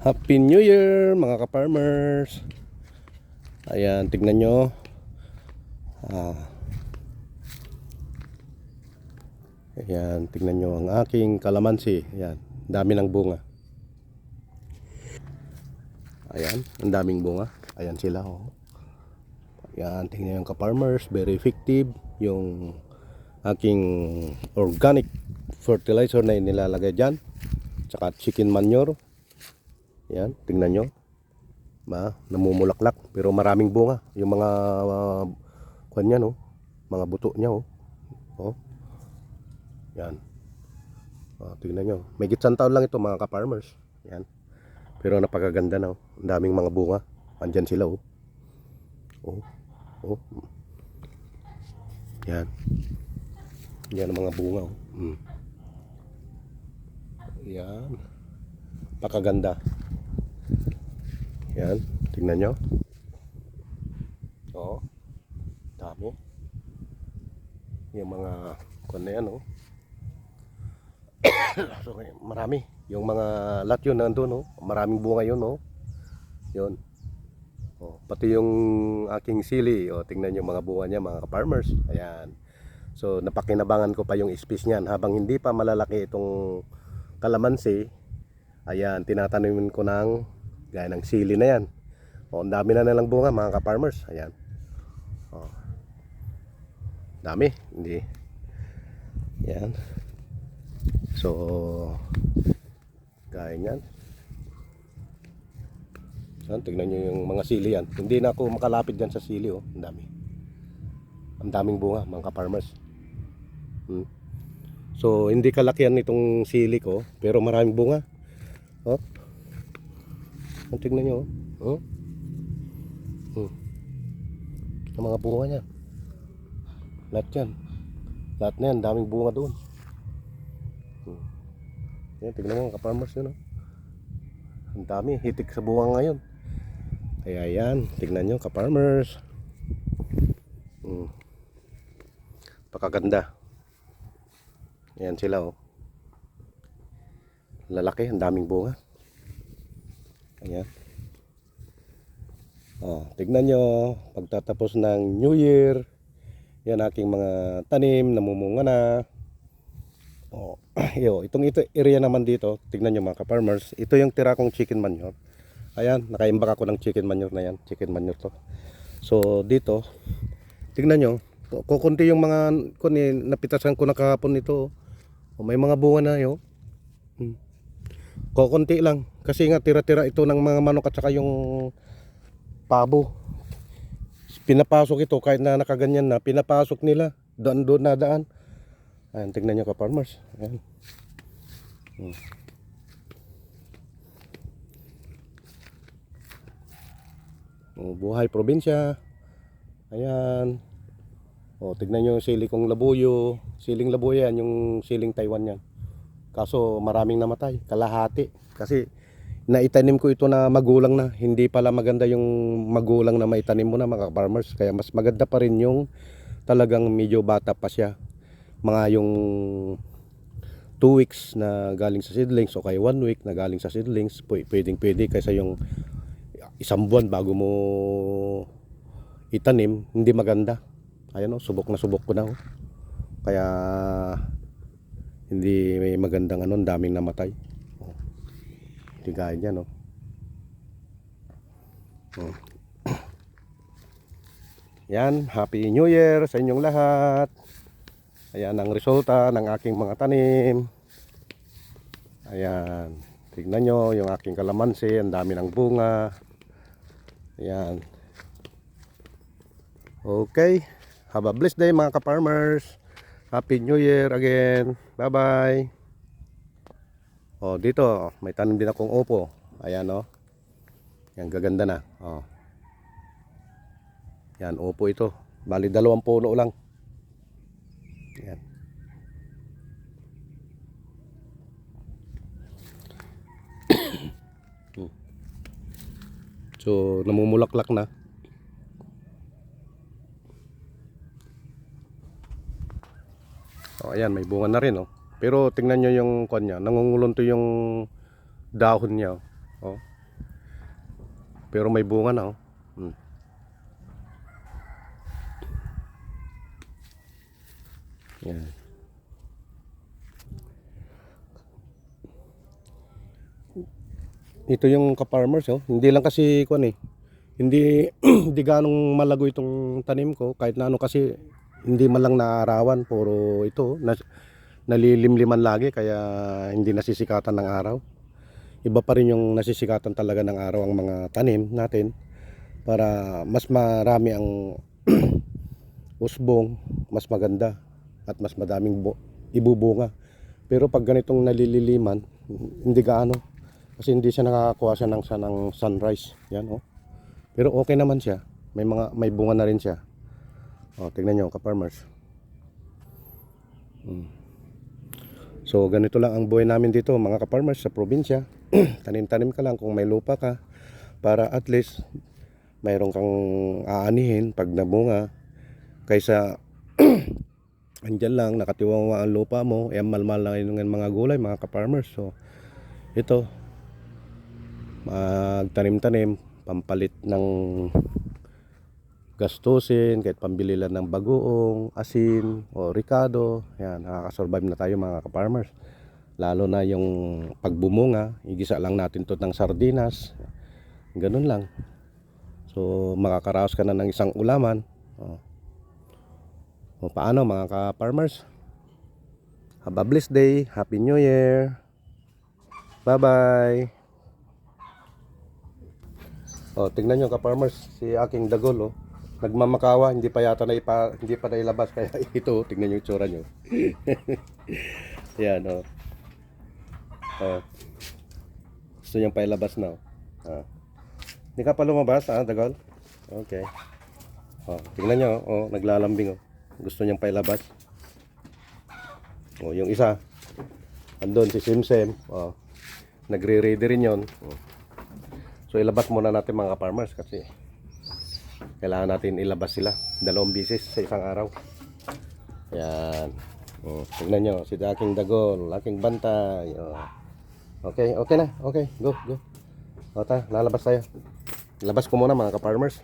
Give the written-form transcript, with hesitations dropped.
Happy New Year mga ka-farmers. Ayan, tignan nyo. Ayan, tignan nyo ang aking kalamansi. Ayan, dami ng bunga. Ayan, ang daming bunga. Ayan sila, oh. Ayan, tignan nyo yung ka-farmers. Very effective yung aking organic fertilizer na inilalagay dyan. Tsaka chicken manure. Ayan, tignan nyo. Namumulaklak pero maraming bunga yung mga kwan niya, no? Mga buto niya, oh. Oh. Yan. Tingnan nyo. May gitsang taon lang ito mga ka-farmers. Yan. Pero napakaganda na, oh. Ang daming mga bunga. Andyan sila, oh. Oh. Oh. Yan. Yan ang mga bunga, oh. Yan. Pakaganda. Yan. Tingnan nyo. Oh. Dami. Yung mga kwan na yan, oh. So, marami. Yung mga lot yun nandun, oh. Maraming bunga yun, oh. Yun. Oh, pati yung aking sili, oh, tingnan yung mga bunga niya mga ka-farmers. Ayan. So napakinabangan ko pa yung space niyan habang hindi pa malalaki itong kalamansi. Ayan, tinatanimin ko ng gaya ng sili na yan. Oh, ang dami na nilang bunga mga ka-farmers. Ayan. Oh. Dami, hindi. Ayan. So gaya niyan. Yan, tignan nyo yung mga sili yan. Hindi na ako makalapit dyan sa sili, oh. Ang dami. Ang daming bunga mga ka-farmers. So hindi kalakihan itong sili ko, pero maraming bunga. Oh. Tignan nyo, oh. Ang mga bunga niya. Lahat yan. Lahat na yan, daming bunga doon. Yan, tignan mo mga ka-farmers yun, oh. Ang dami, hitik sa bunga ngayon. Kaya yan, tignan nyo ka-farmers. Pakaganda. Yan sila, oh. Lalaki, ang daming bunga. Ayan. Oh, tignan nyo, pagtatapos ng New Year, yan aking mga tanim, namumunga na. Oh, itong area naman dito, tignan nyo mga ka-farmers, ito yung tira kong chicken manure. Ayan, nakaimbak ako ng chicken manure na yan. Chicken manure to. So dito, tignan nyo, kukunti yung mga napitasan ko na kahapon nito. May mga bunga na yun. Kukunti lang. Kasi nga tira-tira ito ng mga manok at saka yung pabo. Pinapasok ito kahit na nakaganyan na. Pinapasok nila. Doon na daan. Ayan, tignan nyo ka-farmers. Ayan. Buhay probinsya. Ayan. Tignan nyo yung sili kong labuyo. Siling labuyo yan, yung siling Taiwan yan. Kaso maraming namatay, kalahati. Kasi naitanim ko ito na magulang na. Hindi pala maganda yung magulang na maitanim mo na mga farmers. Kaya mas maganda pa rin yung talagang medyo bata pa siya. Mga yung 2 weeks na galing sa seedlings o kaya 1 week na galing sa seedlings. Pwedeng pwede kaysa yung isang buwan bago mo itanim, hindi maganda. Ayan, subok na subok ko na, oh. Kaya hindi may magandang daming namatay. Hindi gaya dyan, oh. Yan, Happy New Year sa inyong lahat. Ayan ang resulta ng aking mga tanim. Ayan, tignan nyo yung aking kalamansi, ang dami ng bunga. Ayan. Okay, have a blessed day mga ka-farmers. Happy New Year again. Bye bye. Dito may tanim din akong upo. Ayan, oh. Yan, gaganda na. Yan, upo ito. Bali 2 puno lang. Yan. So namumulaklak na. Ayan, may bunga na rin, oh. Pero tingnan nyo yung kanya, nangungulunto yung dahon niya, oh. pero may bunga na oh. Yan. Ito yung ka-farmers oh. Hindi lang kasi kuan eh. Hindi hindi ganong malago itong tanim ko kahit na ano kasi hindi man lang naarawan, puro ito nalilimliman lagi kaya hindi nasisikatan ng araw. Iba pa rin yung nasisikatan talaga ng araw ang mga tanim natin para mas marami ang usbong, mas maganda at mas madaming ibubunga. Pero pag ganitong nalililiman, hindi gaano kasi hindi siya nakakakuha siya ng sunrise. Yan oh. Pero okay naman siya. May bunga na rin siya. Oh, tingnan niyo ka-farmers. So ganito lang ang buhay namin dito mga ka-farmers sa probinsya. Tanim-tanim ka lang kung may lupa ka para at least mayroon kang aanihin pag namunga kaysa andyan lang nakatiwang ang lupa mo, malmal lang yung mga gulay mga ka-farmers. So ito magtanim-tanim pampalit ng gastusin, kahit pambili lang ng bagoong, asin o ricado. Yan, nakakasurvive na tayo mga ka-farmers. Lalo na yung pagbumunga, igisa lang natin to ng sardinas. Ganun lang. So makakaraos ka na ng isang ulaman. O paano mga ka-farmers? Have a blessed day. Happy New Year. Bye-bye. Oh, tingnan nyo ka-farmers, si aking dagol oh. Nagmamakawa, hindi pa nailabas kaya ito, tingnan nyo yung tsura nyo. Yan oh. Gusto niyang pailabas na oh. Hindi ka pa lumabas dagol? Okay. Oh, tingnan nyo oh, naglalambing oh. Gusto niyang pailabas. Oh, yung isa andun si Simsem oh. Nagre-ready rin yun oh. So ilabas muna natin mga farmers kasi kailangan natin ilabas sila 2 beses sa isang araw. Yan. Tignan nyo, si aking dagol, aking bantay. Okay, okay na. Okay, go. O ta, lalabas tayo. Labas ko muna mga ka-farmers.